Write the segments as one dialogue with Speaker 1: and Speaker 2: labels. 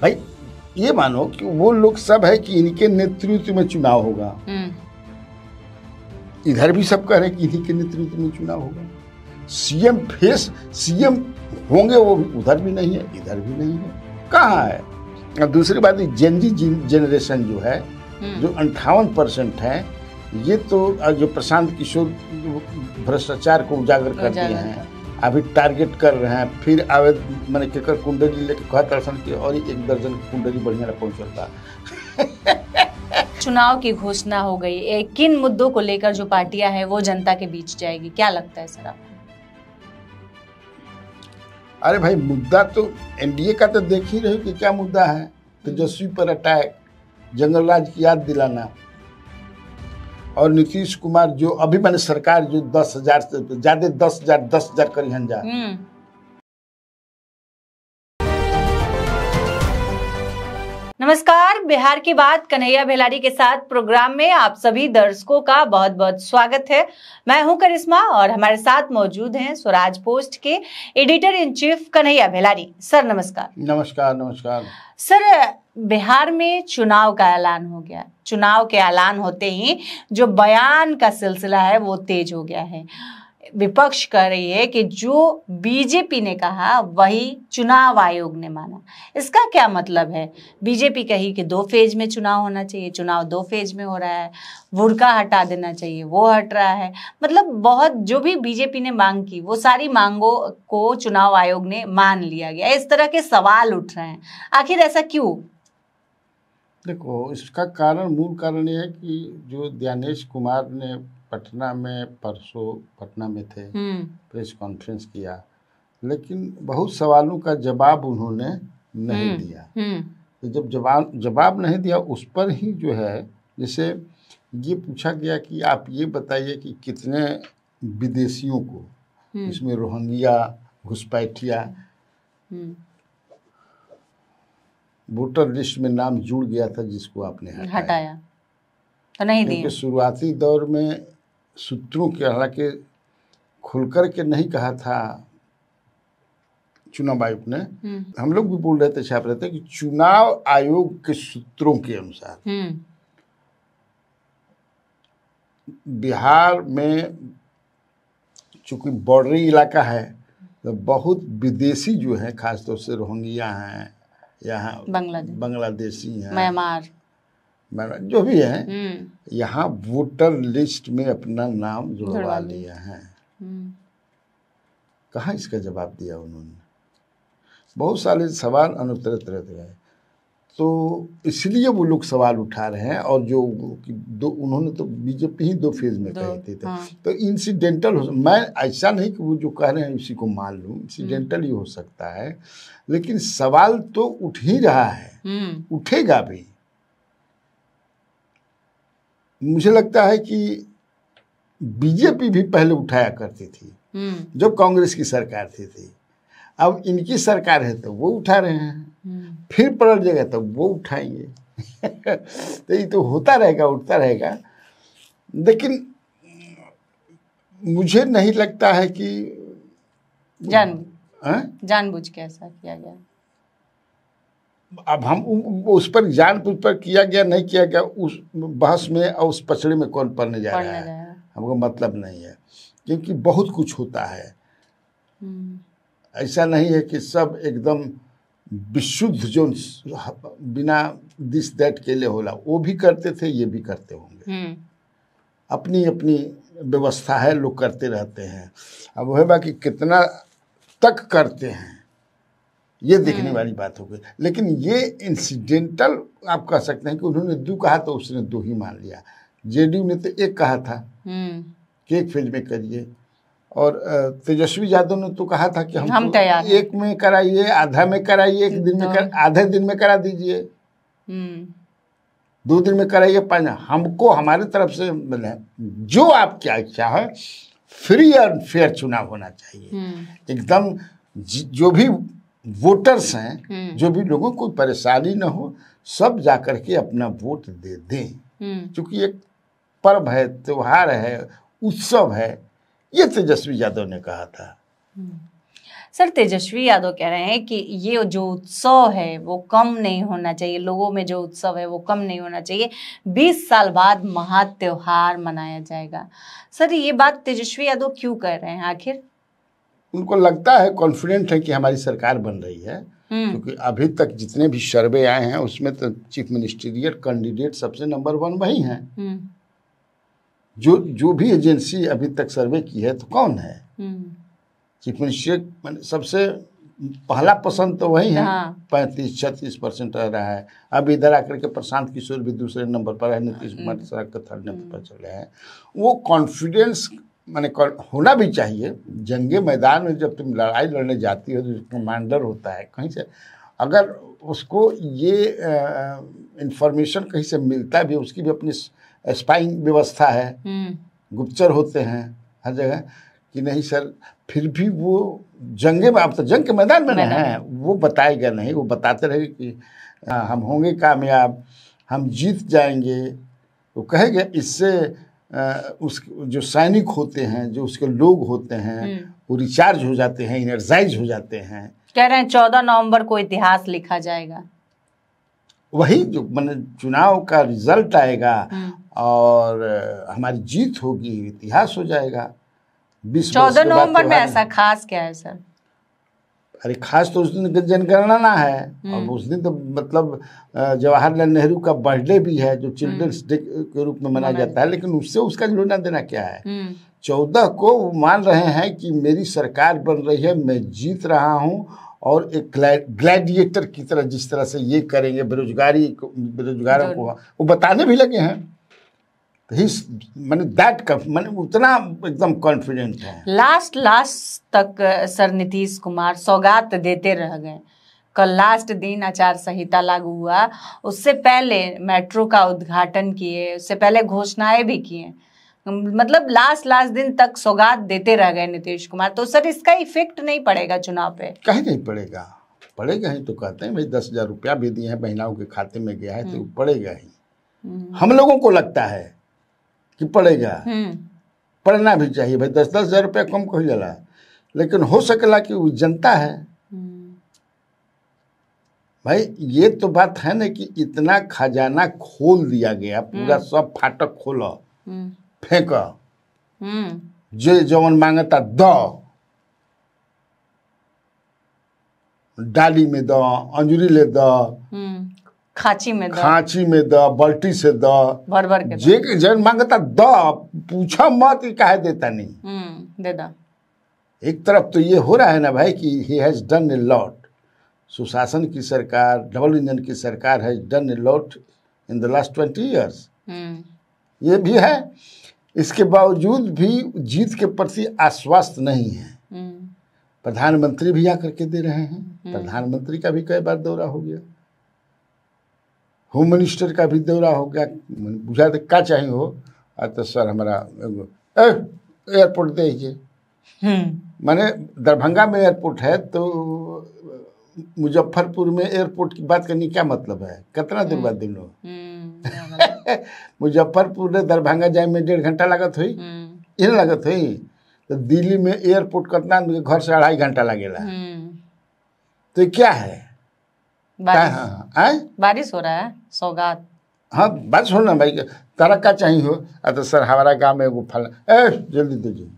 Speaker 1: भाई ये मानो कि वो लोग सब है कि इनके नेतृत्व में चुनाव होगा, इधर भी सब कह रहे हैं कि इन्हीं के नेतृत्व में चुनाव होगा। सीएम होंगे वो भी उधर भी नहीं है, इधर भी नहीं है, कहाँ है? और दूसरी बात जेनजी जनरेशन जो है, जो 58% है, ये तो जो प्रशांत किशोर भ्रष्टाचार को उजागर करते हैं, अभी टारगेट कर रहे हैं, फिर आवेद मैंने केकर कुंडली लेके कहा दर्शन की और 1 दर्जन कुंडली बढ़िया पहुंचता।
Speaker 2: चुनाव की घोषणा हो गई, किन मुद्दों को लेकर जो पार्टियां हैं वो जनता के बीच जाएगी, क्या लगता है सर आपको?
Speaker 1: अरे भाई मुद्दा तो एनडीए का तो देख ही रहे हो कि क्या मुद्दा है। तेजस्वी पर अटैक, जंगल राज की याद दिलाना, और नीतीश कुमार जो अभी मैंने सरकार जो 10,000 से ज्यादा 10,000 करी हंजा।
Speaker 2: नमस्कार, बिहार की बात कन्हैया भेलारी के साथ प्रोग्राम में आप सभी दर्शकों का बहुत बहुत स्वागत है। मैं हूं करिश्मा और हमारे साथ मौजूद हैं स्वराज पोस्ट के editor in chief Kanhaiya Bhelari. Sir नमस्कार।
Speaker 1: नमस्कार। नमस्कार
Speaker 2: सर, बिहार में चुनाव का ऐलान हो गया। चुनाव के ऐलान होते ही जो बयान का सिलसिला है वो तेज हो गया है। विपक्ष कह रही है कि जो बीजेपी ने कहा वही चुनाव आयोग ने माना। इसका क्या मतलब है? बीजेपी कही कि 2 फेज में चुनाव होना चाहिए, चुनाव 2 फेज में हो रहा है, बुर्का हटा देना चाहिए, वो हट रहा है। मतलब बहुत जो भी बीजेपी ने मांग की वो सारी मांगों को चुनाव आयोग ने मान लिया गया। इस तरह के सवाल उठ रहे हैं, आखिर ऐसा क्यों?
Speaker 1: देखो, इसका मूल कारण ये है कि जो ज्ञानेश कुमार ने परसों पटना में थे, प्रेस कॉन्फ्रेंस किया, लेकिन बहुत सवालों का जवाब उन्होंने नहीं दिया। तो जब जवाब नहीं दिया, उस पर ही जो है, जैसे ये पूछा गया कि आप ये बताइए कि कितने विदेशियों को, इसमें रोहिंग्या, घुसपैठिया, वोटर लिस्ट में नाम जुड़ गया था जिसको आपने हटाया
Speaker 2: तो नहीं दिया।
Speaker 1: क्योंकि शुरुआती दौर में सूत्रों के, हालांकि खुलकर के नहीं कहा था चुनाव आयोग ने, हम लोग भी बोल रहे थे, छाप रहे थे कि चुनाव आयोग के सूत्रों के अनुसार बिहार में चूंकि बॉर्डरी इलाका है तो बहुत विदेशी जो है, खासतौर से रोहिंग्या हैं, यहाँ बांग्लादेशी हैं,
Speaker 2: म्यांमार
Speaker 1: जो भी है, यहाँ वोटर लिस्ट में अपना नाम जुड़वा लिया है। कहाँ इसका जवाब दिया उन्होंने? बहुत सारे सवाल अनुत्तरित रहते हैं, तो इसलिए वो लोग सवाल उठा रहे हैं। और जो उन्होंने तो बीजेपी ही 2 फेज में कहे थे, तो इंसिडेंटल मैं ऐसा नहीं कि वो जो कह रहे हैं इसी को मान लूँ, इंसिडेंटल ही हो सकता है, लेकिन सवाल तो उठ ही रहा है, उठेगा भी। मुझे लगता है कि बीजेपी भी पहले उठाया करती थी जब कांग्रेस की सरकार थी। अब इनकी सरकार है तो वो उठा रहे हैं, फिर पलट जाएगा तो वो उठाएंगे। तो ये तो होता रहेगा, उठता रहेगा। लेकिन मुझे नहीं लगता है कि
Speaker 2: जानबूझ के ऐसा किया गया।
Speaker 1: अब हम उस पर जानबूझ पर किया गया नहीं किया गया, उस बहस में और उस पचड़े में कौन पढ़ने जा रहा है, हमको मतलब नहीं है। क्योंकि बहुत कुछ होता है, ऐसा नहीं है कि सब एकदम विशुद्ध जो बिना दिस दैट के लिए होला, वो भी करते थे, ये भी करते होंगे। अपनी अपनी व्यवस्था है, लोग करते रहते हैं। अब वह बाकी कितना तक करते हैं ये देखने वाली बात हो गई। लेकिन ये इंसिडेंटल आप कह सकते हैं कि उन्होंने 2 कहा तो उसने 2 ही मान लिया। जेडीयू ने तो 1 कहा था कि 1 फेज में करिए, और तेजस्वी यादव ने तो कहा था कि हम 1 में कराइए, आधा में कराइए, 1 दिन में आधे दिन में करा दीजिए, 2 दिन में कराइए, 5। हमको हमारे तरफ से जो आपकी इच्छा है, फ्री और फेयर चुनाव होना चाहिए एकदम। जो भी वोटर्स हैं, जो भी लोगों को परेशानी न हो, सब जाकर के अपना वोट दे दें। क्योंकि एक पर्व है, त्योहार है, उत्सव है, ये तेजस्वी यादव ने कहा था।
Speaker 2: सर तेजस्वी यादव कह रहे हैं कि ये जो उत्सव है वो कम नहीं होना चाहिए, लोगों में जो उत्सव है वो कम नहीं होना चाहिए, 20 साल बाद महा त्योहार मनाया जाएगा। सर ये बात तेजस्वी यादव क्यों कर रहे हैं आखिर?
Speaker 1: उनको लगता है, कॉन्फिडेंट है कि हमारी सरकार बन रही है, क्योंकि अभी तक जितने भी सर्वे आए हैं उसमें तो चीफ मिनिस्ट्रियल कैंडिडेट सबसे नंबर 1 वही हैं। जो भी एजेंसी अभी तक सर्वे की है तो कौन है? चीफ मिनिस्टर सबसे पहला पसंद तो वही है। 35-36% रह रहा है। अब इधर आकर के प्रशांत किशोर भी दूसरे नंबर पर है, नीतीश कुमार सड़क के 3rd नंबर पर चल रहे हैं। वो कॉन्फिडेंस होना भी चाहिए। जंगे मैदान में जब तुम लड़ाई लड़ने जाती हो तो कमांडर होता है, कहीं से अगर उसको ये इंफॉर्मेशन कहीं से मिलता भी, उसकी भी अपनी स्पाइंग व्यवस्था है, गुप्तचर होते हैं हर जगह कि नहीं सर, फिर भी वो जंगे में, अब तो जंग के मैदान में हैं, वो बताएगा नहीं, वो बताते रहेंगे कि हम होंगे कामयाब, हम जीत जाएंगे। वो कहेगा, इससे उस जो सैनिक होते हैं, जो उसके लोग होते हैं, वो रिचार्ज हो जाते हैं, एनर्जाइज हो जाते हैं।
Speaker 2: कह रहे हैं 14 नवंबर को इतिहास लिखा जाएगा।
Speaker 1: वही जो मैंने चुनाव का रिजल्ट आएगा और हमारी जीत होगी, इतिहास हो जाएगा।
Speaker 2: 14 नवंबर में ऐसा खास क्या है सर?
Speaker 1: अरे खास तो उस दिन जनगणना ना है, और उस दिन तो मतलब जवाहरलाल नेहरू का बर्थडे भी है जो चिल्ड्रंस डे के रूप में मनाया जाता है, लेकिन उससे उसका लेना देना क्या है? 14 को वो मान रहे हैं कि मेरी सरकार बन रही है, मैं जीत रहा हूँ, और एक ग्लैडिएटर की तरह जिस तरह से ये करेंगे बेरोजगारों को वो बताने भी लगे हैं। मैंने उतना एकदम कॉन्फिडेंट है।
Speaker 2: लास्ट तक सर नीतीश कुमार सौगात देते रह गए। कल लास्ट दिन आचार संहिता लागू हुआ, उससे पहले मेट्रो का उद्घाटन किए, उससे पहले घोषणाएं भी किए, मतलब लास्ट दिन तक सौगात देते रह गए नीतीश कुमार। तो सर इसका इफेक्ट नहीं पड़ेगा चुनाव पे?
Speaker 1: कहीं नहीं पड़ेगा। पड़ेगा ही तो कहते हैं भाई, 10,000 रुपया भी दिए हैं, महिलाओं के खाते में गया है, तो पड़ेगा ही। हम लोगों को लगता है कि पड़ेगा, पढ़ना भी चाहिए भाई। 10-10 हज़ार रुपया कम कही जाला, लेकिन हो सकेला कि वो जनता है भाई। ये तो बात है ना कि इतना खजाना खोल दिया गया, पूरा सब फाटक खोला, फेंका, जे जवन मांगता द, डाली में द, अंजुरी ले द,
Speaker 2: खांची में
Speaker 1: द, बाल्टी से द,
Speaker 2: भर के
Speaker 1: जे जन मांगता द, पूछा मत कि काहे देता नहीं,
Speaker 2: दे दा।
Speaker 1: एक तरफ तो ये हो रहा है ना भाई कि he has done a lot. सुशासन की सरकार, डबल इंजन की सरकार has done a lot in the last 20 years. ये भी है। इसके बावजूद भी जीत के प्रति आश्वस्त नहीं है। प्रधानमंत्री भी आकर के दे रहे हैं। प्रधानमंत्री का भी कई बार दौरा हो गया, होम मिनिस्टर का भी दौरा हो गया। बुझा दे क्या चाहिए हो, तो सर हमारा एयरपोर्ट दे दीजिए। माने दरभंगा में एयरपोर्ट है तो मुजफ्फरपुर में एयरपोर्ट की बात करने क्या मतलब है? कितना दूर बात दिन मुजफ्फरपुर ने दरभंगा जाए में 1.5 घंटा लागत हुई, ये लागत हुई। तो दिल्ली में एयरपोर्ट कितना, घर से 2.5 घंटा लगेगा। तो क्या है?
Speaker 2: बारिश हो रहा है, सौगात।
Speaker 1: हाँ बात सुन ना भाई, तारा क्या चाहिए हो? तो सर हमारा गाँव में वो फल, जल्दी दीजिए।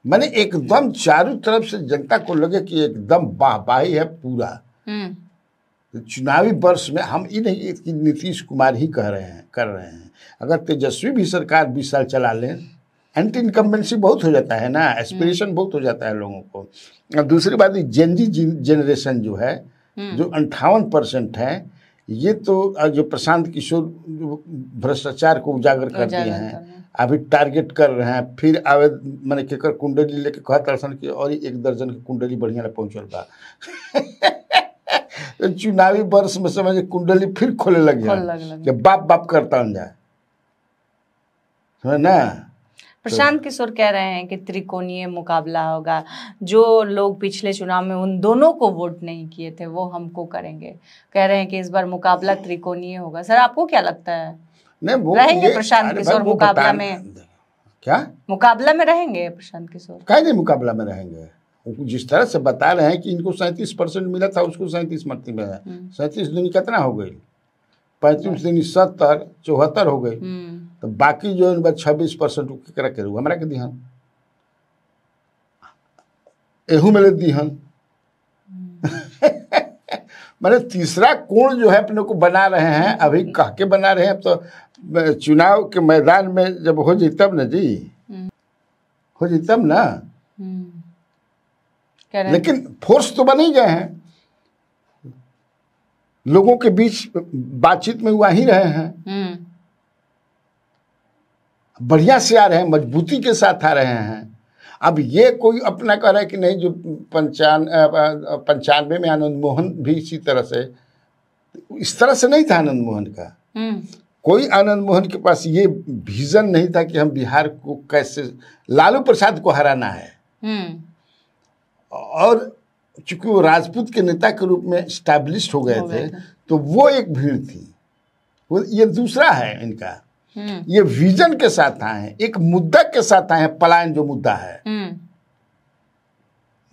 Speaker 1: मैंने एकदम चारों तरफ से जनता को लगे कि एकदम वाहवाही है पूरा। तो चुनावी वर्ष में हम ये नहीं कि नीतीश कुमार ही कर रहे हैं। अगर तेजस्वी भी सरकार 20 साल चला लें, एंटी इनकम्बेंसी बहुत हो जाता है ना, एस्पिरेशन बहुत हो जाता है लोगों को। और दूसरी बात, जेनजी जनरेशन जो है, जो 58% है, ये तो जो प्रशांत किशोर भ्रष्टाचार को उजागर करते हैं, अभी टारगेट कर रहे हैं। फिर आवे मैंने केकर कुंडली लेके कहा दर्शन की, और 1 दर्जन की कुंडली बढ़िया पहुंचल बा। तो चुनावी वर्ष में समझ कुंडली फिर खोले लग जाए कि बाप करता जाए, समझ ना।
Speaker 2: प्रशांत किशोर कह रहे हैं कि त्रिकोणीय मुकाबला होगा। जो लोग पिछले चुनाव में उन दोनों को वोट नहीं किए थे वो हमको करेंगे। कह रहे हैं कि इस बार मुकाबला त्रिकोणीय होगा। सर आपको क्या लगता है?
Speaker 1: नहीं वो
Speaker 2: रहेंगे प्रशांत किशोर मुकाबला में?
Speaker 1: क्या
Speaker 2: मुकाबला में रहेंगे प्रशांत किशोर?
Speaker 1: कहीं नहीं मुकाबला में रहेंगे। जिस तरह से बता रहे हैं कि इनको 37% मिला था, उसको 37 मिला है। 37 दूनी कितना हो गई? 35 दूनी 70, 74 हो गई। तो बाकी जो है 26% केकरा के हमारा के दिहन, एहू में दिहन। मैंने तीसरा कोण जो है अपने को बना रहे हैं, अभी कह के बना रहे हैं। तो चुनाव के मैदान में जब हो जाए तब ना जी, हो जाए तब ना। लेकिन फोर्स तो बन ही गए हैं, लोगों के बीच बातचीत में वही रहे हैं, बढ़िया से आ रहे हैं, मजबूती के साथ आ रहे हैं। अब ये कोई अपना कह रहा है कि नहीं, जो 95 में आनंद मोहन भी इसी तरह से, इस तरह से नहीं था आनंद मोहन का। कोई आनंद मोहन के पास ये विजन नहीं था कि हम बिहार को कैसे, लालू प्रसाद को हराना है। और चूंकि वो राजपूत के नेता के रूप में स्टैब्लिश हो गए थे, तो वो एक भीड़ थी। वो ये दूसरा है इनका, ये विजन के साथ आए हैं, एक मुद्दा के साथ आए हैं, पलायन जो मुद्दा है।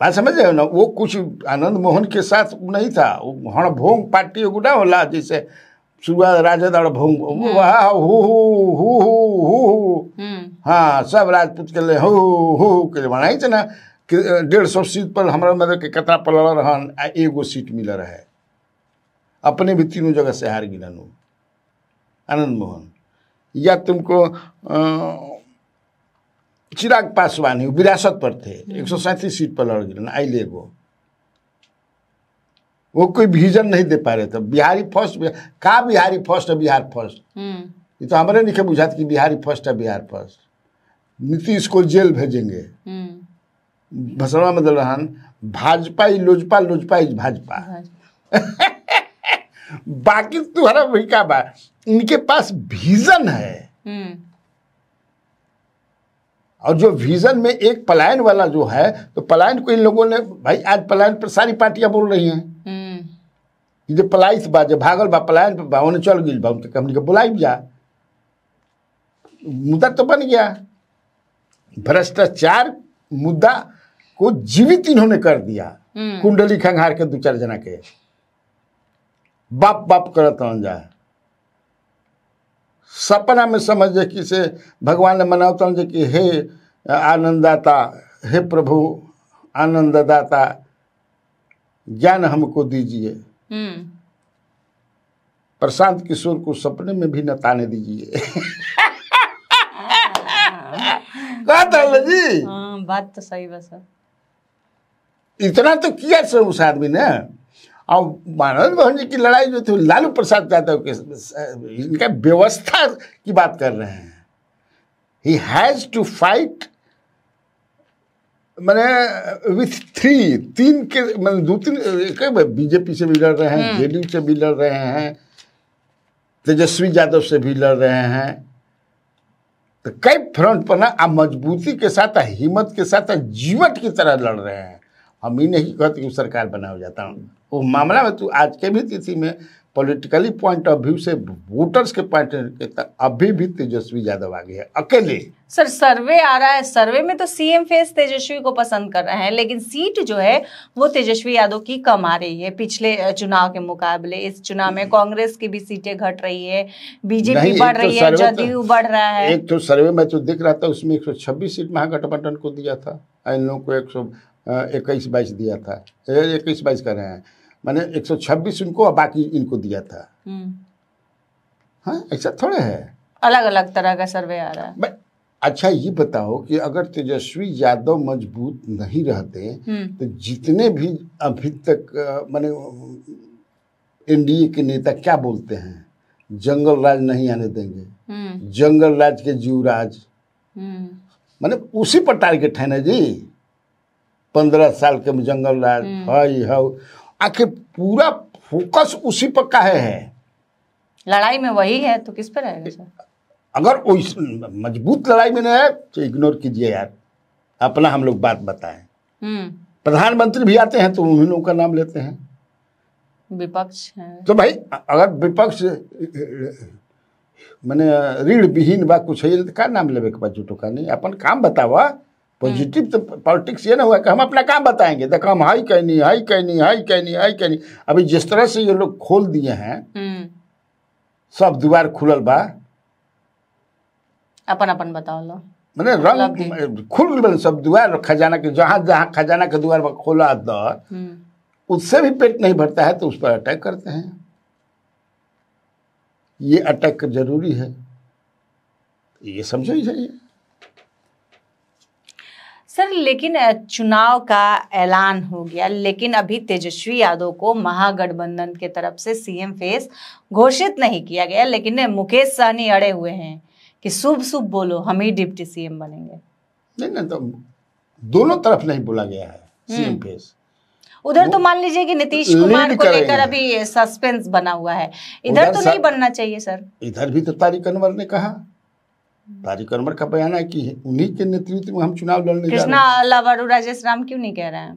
Speaker 1: बात समझ रहे हो ना? वो कुछ आनंद मोहन के साथ नहीं था, वो हण भोंग पार्टी गुना होला, जैसे शुरुआत राजद और भोंग, हाँ सब राजपूत के लिए हो के बनाई थे ना कि 150 सीट पर हमारा मतलब के कितना पलड़ रहन, एगो सीट मिल रहा है। अपने भी तीनों जगह से हार गिलन आनंद मोहन। या तुमको चिराग पासवान ही विरासत पर थे, 137 सीट पर लड़ गिलन, आई लेगो। वो कोई विजन नहीं दे पा रहे थे। बिहारी फर्स्ट का, बिहारी फर्स्ट है, बिहार फर्स्ट। ये तो हमारे नहीं बुझात कि बिहारी फर्स्ट है, बिहार फर्स्ट। नीतीश को जेल भेजेंगे, भसड़ा में दलहन, भाजपा ही लोजपा, लोजपा ही भाजपा। बाकी तुम्हारा वही का बा, इनके पास विजन है। और जो विजन में एक पलायन वाला जो है, तो पलायन को इन लोगों ने, भाई आज पलायन पर सारी पार्टियां बोल रही हैं जो पलायित बा, जो भागल बा, पलायन पर बा, उन्हें चल गई बा, उनके कंपनी को बुलाई जा, मुद्दा तो बन गया। भ्रष्टाचार मुद्दा को जीवित इन्होंने कर दिया। कुंडली खंगार के 2-4 जना के बाप बाप करत जा, सपना में समझ कि से भगवान ने मनावता कि हे आनंददाता, हे प्रभु आनंददाता, ज्ञान हमको दीजिए। प्रशांत किशोर को सपने में भी न ताने दीजिए। जी
Speaker 2: बात तो सही बस।
Speaker 1: इतना तो किया सर उस आदमी ने। और आनंद मोहन जी की लड़ाई जो थी लालू प्रसाद यादव के, इनका व्यवस्था की बात कर रहे हैं। ही हैज टू फाइट, मैंने विथ 3 के, मैंने 2-3 बीजेपी से भी लड़ रहे हैं, जेडीयू से भी लड़ रहे हैं, तेजस्वी यादव से भी लड़ रहे हैं। तो कई फ्रंट पर ना मजबूती के साथ, हिम्मत के साथ, जीवट की तरह लड़ रहे हैं। हम ही नहीं कहते कि सरकार बना हो जाता हूँ। वो मामला में तो आज के भी तिथि में पॉलिटिकली पॉइंट ऑफ व्यू से, वोटर्स के पॉइंट अभी भी तेजस्वी यादव आगे है अकेले।
Speaker 2: सर सर्वे आ रहा है, सर्वे में तो सीएम फेस तेजस्वी को पसंद कर रहे हैं, लेकिन सीट जो है वो तेजस्वी यादव की कम आ रही है पिछले चुनाव के मुकाबले। इस चुनाव में कांग्रेस की भी सीटें घट रही है, बीजेपी बढ़ रही है, जदयू बढ़ रहा है।
Speaker 1: एक तो सर्वे में तो दिख रहा था, उसमें 126 सीट महागठबंधन को दिया था, इन लोगों को 121-22 दिया था, 21-22 कर रहे हैं, मैंने 126 उनको और बाकी इनको दिया था। हाँ, ऐसा थोड़े है,
Speaker 2: अलग अलग तरह का सर्वे आ रहा है।
Speaker 1: अच्छा ये बताओ कि अगर तेजस्वी यादव मजबूत नहीं रहते तो जितने भी अभी तक माने एनडीए के नेता क्या बोलते हैं, जंगल राज नहीं आने देंगे, जंगल राज के जीवराज, माने उसी पर टारगेट है ना जी। 15 साल के जंगल राज है, आखिर पूरा फोकस उसी पर काहे है?
Speaker 2: लड़ाई में वही है तो किस पर रहेगा सर?
Speaker 1: अगर मजबूत लड़ाई में नहीं है तो इग्नोर कीजिए यार, अपना हम लोग बात बताएं। प्रधानमंत्री भी आते हैं तो उन्हीं लोगों का नाम लेते हैं,
Speaker 2: विपक्ष है
Speaker 1: तो भाई अगर विपक्ष मैंने ऋण विहीन बा कुछ है का नाम लेवे के बाद झूठो का नहीं, अपन काम बतावा, पॉजिटिव तो पॉलिटिक्स ये ना हुआ कि हम अपना काम बताएंगे, देखो हम हाई कहनी हाई कहनी हाई कहनी हाई कहनी। अभी जिस तरह से ये लोग खोल दिए हैं, सब द्वार खुलल बा,
Speaker 2: अपन अपन बताओ लो,
Speaker 1: मैंने रंग खुल गए सब द्वार खजाना के, जहां जहां खजाना के द्वार खोला द उससे भी पेट नहीं भरता है तो उस पर अटैक करते हैं। ये अटैक जरूरी है, ये समझो ही चाहिए
Speaker 2: सर। लेकिन चुनाव का ऐलान हो गया, लेकिन अभी तेजस्वी यादव को महागठबंधन के तरफ से सीएम फेस घोषित नहीं किया गया, लेकिन मुकेश सहनी अड़े हुए हैं कि शुभ शुभ बोलो हम ही डिप्टी सीएम बनेंगे।
Speaker 1: नहीं तो दोनों तरफ नहीं बोला गया है सीएम फेस।
Speaker 2: उधर तो मान लीजिए कि नीतीश कुमार को लेकर अभी सस्पेंस बना हुआ है, इधर तो नहीं बनना चाहिए सर।
Speaker 1: इधर भी तो तारिक अनवर ने कहा, तारिक अनवर का बयान है कि उन्हीं के नेतृत्व में हम चुनाव लड़ने जा रहे हैं।
Speaker 2: कृष्णा अलावारू राजेश राम क्यों नहीं कह रहे हैं?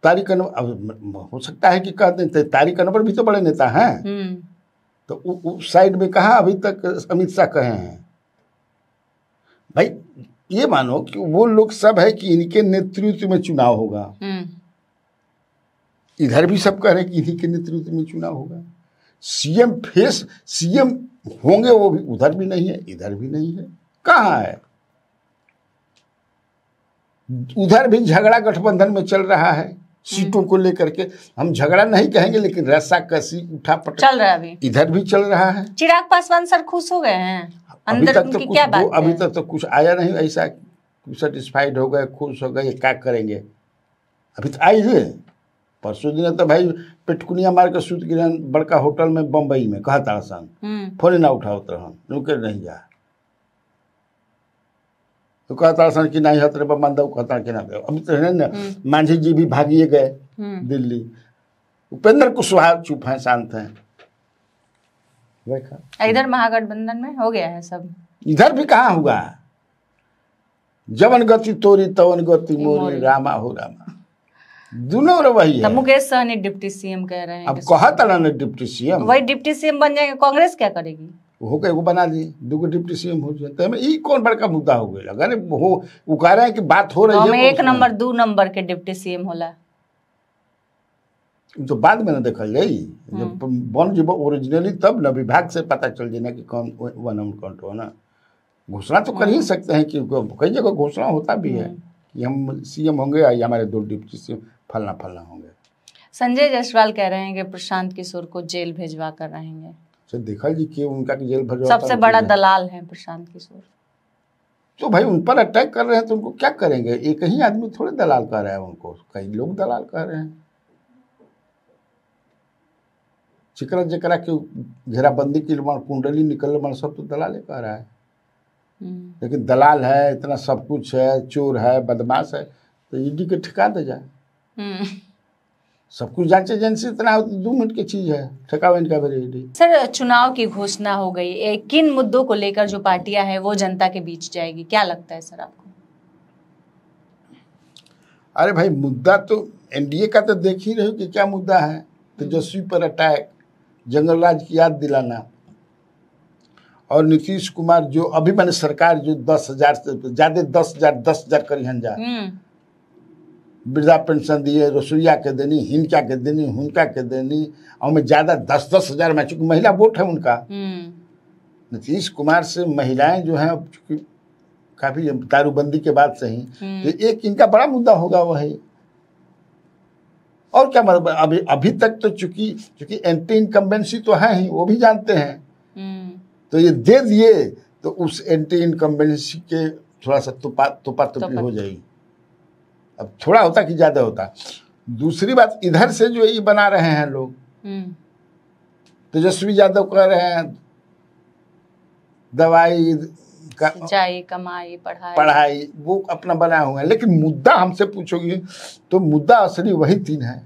Speaker 1: तारिक अनवर हो सकता है कि कह दें, तारिक अनवर भी तो बड़े नेता हैं, तो उस साइड में कहा अभी तक अमित शाह कहे हैं। भाई ये मानो कि वो लोग सब है कि इनके नेतृत्व में चुनाव होगा, इधर भी सब कह रहे हैं कि इन्हीं के नेतृत्व में चुनाव होगा। सीएम फेस सीएम होंगे वो भी उधर भी नहीं है, इधर भी नहीं है, कहाँ है? उधर भी झगड़ा गठबंधन में चल रहा है सीटों को लेकर के। हम झगड़ा नहीं कहेंगे, लेकिन रस्साकसी उठा पटक
Speaker 2: चल रहा है, अभी
Speaker 1: इधर भी चल रहा है।
Speaker 2: चिराग पासवान सर खुश हो गए हैं? अंदर उनकी क्या बात है?
Speaker 1: अभी तक तो कुछ आया नहीं ऐसा, सेटिस्फाइड हो गए, खुश हो गए, क्या करेंगे? अभी तो आई है। परसों दिन तो भाई पेटकुनिया मार के सूत गिरन बड़का होटल में बम्बई में, कहा था सन फोन ना उठाओ तरहन रुके नहीं जा, तो कहता सन कि नहीं हतरे पर मान दो, कहता कि ना दो। अभी तो है ना, मांझी जी भी भागिए गए दिल्ली, उपेंद्र कुशवाहा चुप हैं, शांत हैं।
Speaker 2: इधर महागठबंधन में हो गया है सब,
Speaker 1: इधर भी कहाँ हुआ? जवन गति तोरी तवन गति मोरी, रामा हो रामा, दोनों वही है।
Speaker 2: मुकेश सहनी डिप्टी सीएम कह रहे हैं।
Speaker 1: अब कहा था ना डिप्टी सीएम,
Speaker 2: वही डिप्टी सीएम बन जाएंगे, कांग्रेस क्या करेगी?
Speaker 1: हो गए, वो बना दिए, दो डिप्टी सीएम हो जाते हैं। ये कौन बड़का मुद्दा हो गया? अगर वो कह रहे हैं कि बात हो रही है,
Speaker 2: 1 नंबर 2 नंबर के डिप्टी सीएम होला
Speaker 1: तो बाद में ना देखल जाई, जब बन जब ओरिजिनली तब ना विभाग से पता चल जाए ना कि कौन 1 नंबर कौन तो ना। घोषणा तो कर ही सकते हैं कि कई जगह घोषणा होता भी है कि हम सीएम होंगे या हमारे 2 डिप्टी सीएम फलना फलना होंगे।
Speaker 2: संजय जायसवाल कह रहे हैं कि प्रशांत किशोर को जेल भेजवा कर रहेंगे।
Speaker 1: सर देखा जी कि उनका जेल भेजवा,
Speaker 2: सबसे बड़ा दलाल है प्रशांत किशोर।
Speaker 1: तो भाई उन पर अटैक कर रहे हैं तो उनको क्या करेंगे? एक ही आदमी थोड़े दलाल कह रहा है उनको, कई लोग दलाल कह रहे हैं। चिकरा जकरा के घेराबंदी की कुंडली निकल सब तो दलाले कह रहा है। लेकिन दलाल है, इतना सब कुछ है, चोर है, बदमाश है, तो ईडी के ठिका दे जाए। सब कुछ जांच एजेंसी इतना 2 मिनट की चीज है, ठिकावे इनका भी ईडी।
Speaker 2: सर चुनाव की घोषणा हो गई, किन मुद्दों को लेकर जो पार्टियां हैं वो जनता के बीच जाएगी, क्या लगता है सर आपको?
Speaker 1: अरे भाई मुद्दा तो एनडीए का तो देख ही रहे हो कि क्या मुद्दा है। तेजस्वी पर अटैक, जंगल राज की याद दिलाना, और नीतीश कुमार जो अभी मैंने सरकार जो 10,000 से ज्यादा 10,000 करी हंजा वृद्धा पेंशन दिए, रसोईया के देनी, हिनका के देनी, हुनका के देनी, और में ज्यादा 10,000 में, चूंकि महिला वोट है उनका। नीतीश कुमार से महिलाएं जो हैं चूंकि काफी दारूबंदी के बाद से ही, तो एक इनका बड़ा मुद्दा होगा वही। और क्या मतलब अभी तक तो चूंकि एंटी इनकम्बेंसी तो है ही, वो भी जानते हैं, तो ये दे दिए तो उस एंटी इनकम्बेंसी के थोड़ा सा तुपा हो जाएगी। अब थोड़ा होता कि ज्यादा होता। दूसरी बात, इधर से जो ये बना रहे हैं लोग, तेजस्वी यादव कह रहे हैं दवाई
Speaker 2: कमाई
Speaker 1: पढ़ाई वो अपना बनाया हुआ है, लेकिन मुद्दा हमसे पूछोगी तो मुद्दा असली वही 3 है: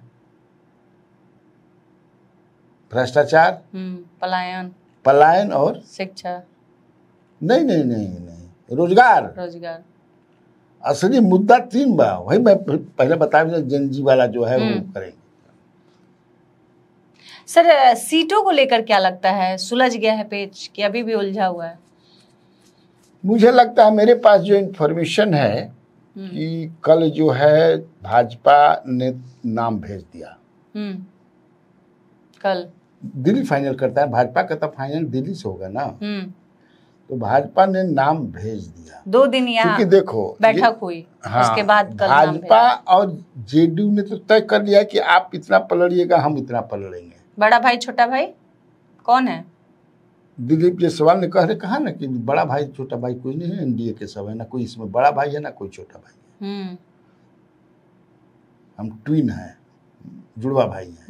Speaker 1: भ्रष्टाचार, पलायन और
Speaker 2: शिक्षा।
Speaker 1: नहीं, रोजगार। असली मुद्दा 3 बा, वही मैं पहले बताया, जनजी वाला जो है वो करेंगे।
Speaker 2: सर सीटों को लेकर क्या लगता है, सुलझ गया है पेच कि अभी भी उलझा हुआ है?
Speaker 1: मुझे लगता है, मेरे पास जो इन्फॉर्मेशन है कि कल जो है भाजपा ने नाम भेज दिया।
Speaker 2: कल
Speaker 1: दिल्ली फाइनल करता है, भाजपा का तो फाइनल दिल्ली से होगा ना। तो भाजपा ने नाम भेज दिया।
Speaker 2: 2 दिन यहाँ
Speaker 1: क्योंकि देखो
Speaker 2: बैठक हुई, उसके बाद कल
Speaker 1: भाजपा और जेडीयू ने तो तय कर लिया कि आप इतना पलड़िएगा, हम इतना पलड़ेंगे।
Speaker 2: बड़ा भाई छोटा भाई कौन है?
Speaker 1: दिलीप जायसवाल ने कहा ना कि बड़ा भाई छोटा भाई कोई नहीं है, एनडीए के सब है ना, कोई इसमें बड़ा भाई है ना कोई छोटा भाई है। हम ट्विन हैं, जुड़वा भाई हैं।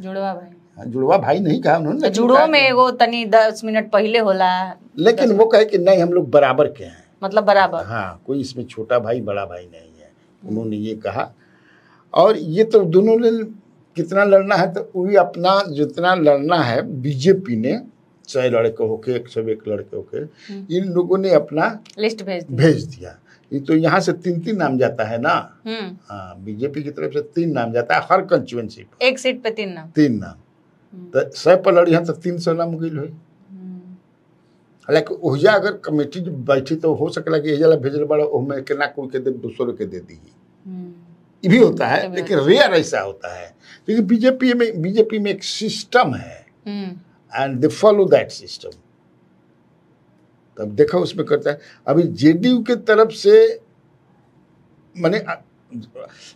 Speaker 1: जुड़वा भाई नहीं कहा उन्होंने,
Speaker 2: जुड़ो में वो तनी 10 मिनट पहले होला,
Speaker 1: लेकिन वो कहे कि नहीं हम लोग बराबर के हैं,
Speaker 2: मतलब बराबर।
Speaker 1: हाँ, कोई इसमें छोटा भाई बड़ा भाई नहीं है, उन्होंने ये कहा। और ये तो दोनों ने कितना लड़ना है, तो वही अपना जितना लड़ना है बीजेपी ने 100 लड़के होके 101 लड़के होके इन लोगों ने अपना
Speaker 2: लिस्ट
Speaker 1: भेज दिया। ये तो यहाँ से 3-3 नाम जाता है ना। हाँ, बीजेपी की तरफ से 3 नाम जाता है हर कंस्टिट्यूएंसी पर,
Speaker 2: एक सीट पे 3 नाम।
Speaker 1: तो 100 पर लड़ी है तो 300 नाम गई हुई। हालांकि ओहिजा अगर कमेटी बैठी तो हो सकेला कि एजला भेजल बड़ा ओमे के ना कोई के दे, दूसरों के दे दी। ये भी होता है, लेकिन रेयर ऐसा होता है, क्योंकि बीजेपी में एक सिस्टम है and they follow that system. तब देखो उसमें करता है। अभी जेडीयू के तरफ से माने,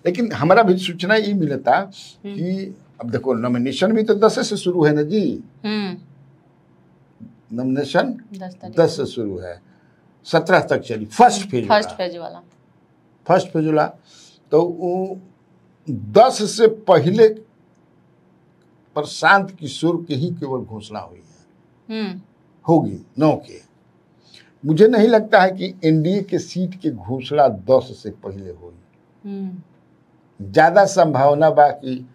Speaker 1: लेकिन हमारा भी सूचना ये मिला था कि अब देखो नॉमिनेशन भी तो 10 से शुरू है ना जी। नॉमिनेशन 10 से शुरू है, 17 तक चली फर्स्ट फेज वाला। तो वो 10 से पहले प्रशांत किशोर की ही केवल घोषणा हुई है, होगी 9 के। मुझे नहीं लगता है कि एनडीए के सीट के घोषणा 10 से पहले होगी। ज्यादा संभावना बा कि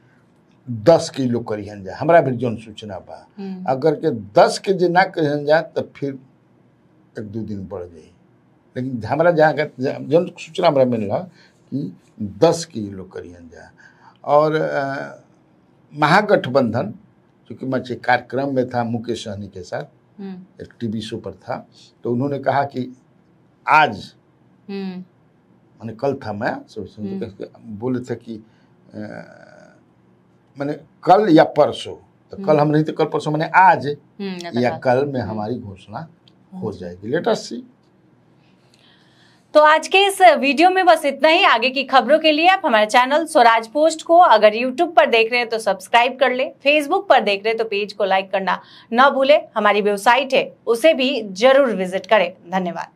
Speaker 1: 10 के लोग करिहन जाए, हमारा भी जौन सूचना बा। अगर के 10 के जे ना करिहन जाए तो फिर 1-2 दिन बढ़ जाए, लेकिन हमारा जहाँ जौन सूचना हमारा मिला कि 10 के लोग करिहन जाए। और महागठबंधन, क्योंकि मैं कार्यक्रम में था मुकेश सहनी के साथ, एक टीवी शो पर था, तो उन्होंने कहा कि आज मैंने कल था, मैं बोले थे कि मैंने कल या परसों, तो कल हम नहीं थे, कल परसों मैंने आज या कल में हमारी घोषणा हो जाएगी। लेट अस सी।
Speaker 2: तो आज के इस वीडियो में बस इतना ही। आगे की खबरों के लिए आप हमारे चैनल स्वराज पोस्ट को अगर यूट्यूब पर देख रहे हैं तो सब्सक्राइब कर ले, फेसबुक पर देख रहे हैं तो पेज को लाइक करना ना भूले, हमारी वेबसाइट है उसे भी जरूर विजिट करें। धन्यवाद।